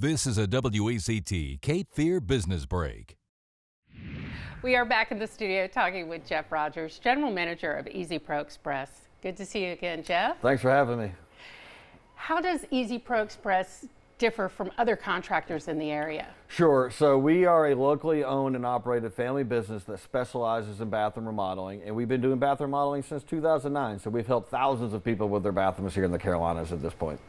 This is a WECT Cape Fear Business Break. We are back in the studio talking with Jeff Rogers, General Manager of EZPro Express. Good to see you again, Jeff. Thanks for having me. How does EZPro Express differ from other contractors in the area? Sure. So we are a locally owned and operated family business that specializes in bathroom remodeling, and we've been doing bathroom remodeling since 2009. So we've helped thousands of people with their bathrooms here in the Carolinas at this point.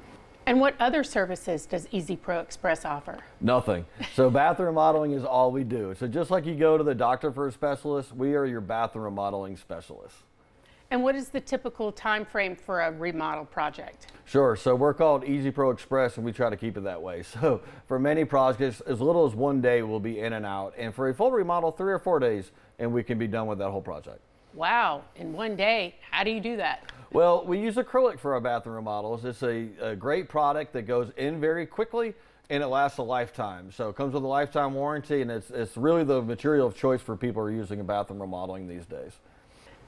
And what other services does EZPro Express offer? Nothing. So bathroom remodeling is all we do. So just like you go to the doctor for a specialist, we are your bathroom remodeling specialist. And what is the typical time frame for a remodel project? Sure. So we're called EZPro Express, and we try to keep it that way. So for many projects, as little as 1 day, we'll be in and out. And for a full remodel, 3 or 4 days, and we can be done with that whole project. Wow. In 1 day, how do you do that? Well, we use acrylic for our bathroom remodels. It's a great product that goes in very quickly, and it lasts a lifetime. So it comes with a lifetime warranty, and it's really the material of choice for people who are using a bathroom remodeling these days.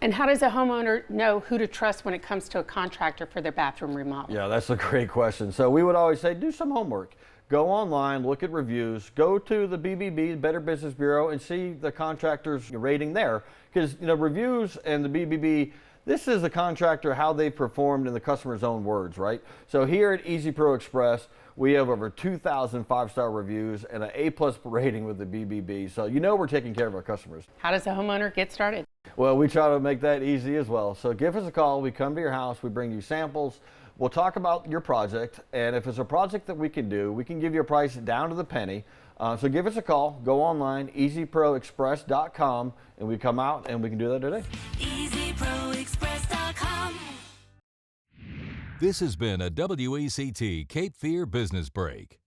And how does a homeowner know who to trust when it comes to a contractor for their bathroom remodel? Yeah, that's a great question. So we would always say, do some homework. Go online, look at reviews, go to the BBB, Better Business Bureau, and see the contractor's rating there. Because, reviews and the BBB, this is the contractor, how they performed in the customer's own words, right? So here at EZPro Express, we have over 2,000 5-star reviews and an A+ rating with the BBB. So we're taking care of our customers. How does a homeowner get started? Well, we try to make that easy as well. So give us a call. We come to your house. We bring you samples. We'll talk about your project. And if it's a project that we can do, we can give you a price down to the penny. So give us a call. Go online, EZProExpress.com, and we come out and we can do that today. EZProExpress.com. This has been a WECT Cape Fear Business Break.